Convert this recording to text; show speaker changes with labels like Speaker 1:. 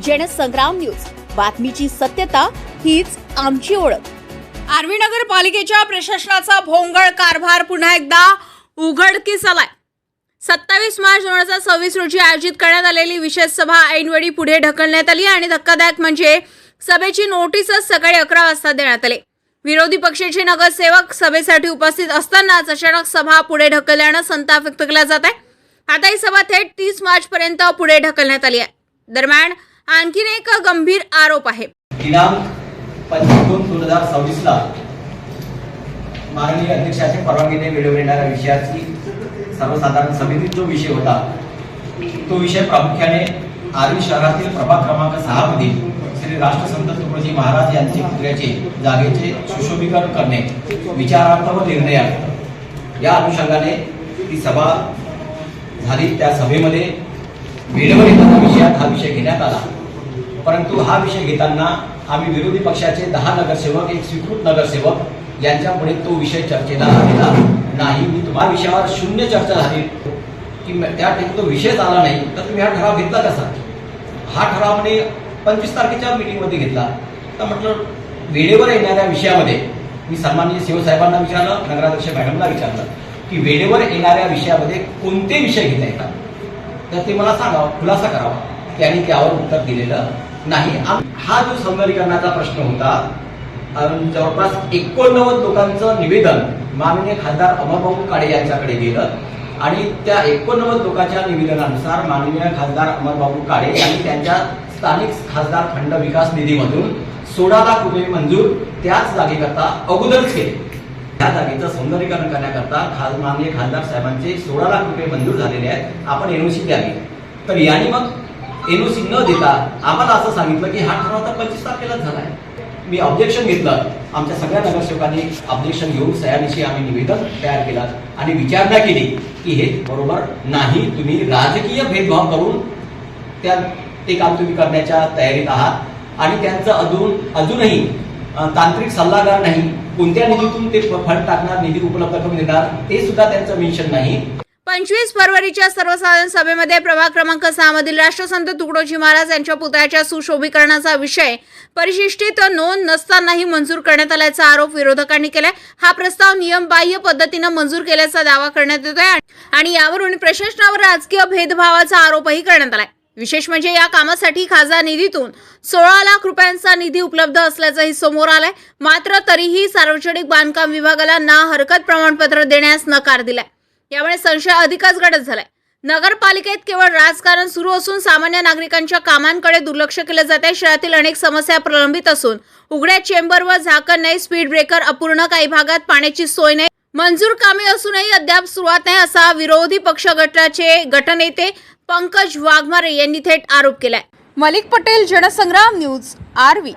Speaker 1: Jansangram news, बातमीची सत्यता हीच आमची ओळख।
Speaker 2: आर्वी नगरपालिकेच्या प्रशासनाचा भोंगळ कारभार पुन्हा एकदा उघडकीस आलाय। 27 मार्च 2026 रोजी आयोजित करण्यात आलेली विशेष सभा ऐनवेळी पुढे ढकलण्यात आली आणि धक्कादायक म्हणजे सभेची नोटीसच सकाळी 11 वाजता देण्यात आली। विरोधी पक्षाचे नगरसेवक सभेसाठी उपस्थित असतानाच अचानक सभा पुढे ढकलल्याने संताप व्यक्त केला जात आहे। आता ही सभा थेट 30 मार्च पर्यंत पुढे ढकलण्यात आली आहे। दरम्यान आणखीन एक गंभीर आरोप आहे।
Speaker 3: दिनांक 5/2/2026 ला माननीय अध्यक्षाच्या परवानगीने वेळेवर येणाऱ्या विषयाची सर्वसाधारण समितीत जो विषय होता तो विषय प्रामुख्याने आर्वी शहरातील प्रभाग क्रमांक 6 मधील श्री राष्ट्रसंत तुकडोजी महाराज यांचे पुतळ्याचे जागेचे सुशोभीकरण करणे विचारार्थ व निर्णयार्थ या अनुषंगाने ती सभा झाली। त्या सभेमध्ये वेळेवर येणाऱ्या विषयात हा विषय घेण्यात आला, परंतु हा विषय घेताना आम्ही विरोधी पक्षाचे 10 नगरसेवक, एक स्वीकृत नगरसेवक यांच्यापुढे तो विषय चर्चेला आलेला नाही। मी तुम्हाला विषयावर शून्य चर्चा झाली की त्या ठिकाणी तो विषयच आला नाही, तर तुम्ही हा ठराव घेतला कसा? हा ठराव म्हणे 25 तारखेच्या मीटिंगमध्ये घेतला। तर म्हटलं वेळेवर येणाऱ्या विषयामध्ये मी सन्माननीय शिवसाहेबांना विचारलं, नगराध्यक्ष मॅडमला विचारलं की वेळेवर येणाऱ्या विषयामध्ये कोणते विषय घेता येतात, तर ते मला सांगावं, खुलासा करावा। त्यांनी त्यावर उत्तर दिलेलं नाही। हा जो सौंदर्यीकरणाचा प्रश्न होता, जवळपास 89 लोकांचं निवेदन माननीय खासदार अमरभाऊ काळे यांच्याकडे गेलं आणि त्या 89 लोकांच्या निवेदनानुसार माननीय खासदार अमरभाऊ काळे यांनी त्यांच्या स्थानिक खासदार खंड विकास निधीमधून 16 लाख रुपये मंजूर त्याच जागेकरता अगोदरच केले। त्या जागेचं सौंदर्यीकरण करण्याकरता माननीय खासदार साहेबांचे 16 लाख रुपये मंजूर झालेले आहेत, आपण एनओसी द्यावी। तर यांनी मग एनओसी न देता आम्हाला असं सांगितलं की हा ठराव तर 25 तारखेलाच झालाय। मी ऑब्जेक्शन घेतलं, आमच्या सगळ्या नगरसेवकांनी ऑब्जेक्शन घेऊन सह्यानिशी आम्ही निवेदन तयार केलं आणि विचारणा केली की हे बरोबर नाही, तुम्ही राजकीय भेदभाव करून ते काम तुम्ही करण्याच्या तयारीत आहात आणि त्यांचं अजूनही तांत्रिक सल्लागार नाही, कोणत्या निधीतून ते फंड टाकणार, निधी उपलब्ध करून देणार, ते सुद्धा त्यांचं मेन्शन नाही।
Speaker 2: 25 फरवरीच्या सर्वसाधारण सभेमध्ये प्रभाग क्रमांक 6 मधील राष्ट्रसंत तुकडोजी महाराज यांच्या पुतळ्याच्या सुशोभीकरणाचा विषय परिशिष्टित नोंद नसतानाही मंजूर करण्यात आल्याचा आरोप विरोधकांनी केलाय। हा प्रस्ताव नियमबाह्य पद्धतीने मंजूर केल्याचा दावा करण्यात येतोय आणि यावरून प्रशासनावर राजकीय भेदभावाचा आरोपही करण्यात आलाय। विशेष म्हणजे या कामासाठी खासदार निधीतून 16 लाख रुपयांचा निधी उपलब्ध असल्याचंही समोर आलंय। मात्र तरीही सार्वजनिक बांधकाम विभागाला ना हरकत प्रमाणपत्र देण्यास नकार दिलाय। यामुळे संशय अधिकच गडद झालाय। नगरपालिकेत केवळ राजकारण सुरू असून सामान्य नागरिकांच्या कामांकडे दुर्लक्ष केले जात आहे। शहरातील अनेक समस्या प्रलंबित असून उघड्या चेंबर व झाकण नाही, स्पीड ब्रेकर अपूर्ण, काही भागात पाण्याची सोय नाही, मंजूर कामे असूनही अद्याप सुरुवात नाही, असा विरोधी पक्ष गटाचे गटनेते पंकज वाघमारे यांनी थेट आरोप केलाय।
Speaker 1: मलिक पटेल, जनसंग्राम न्यूज, आर्वी।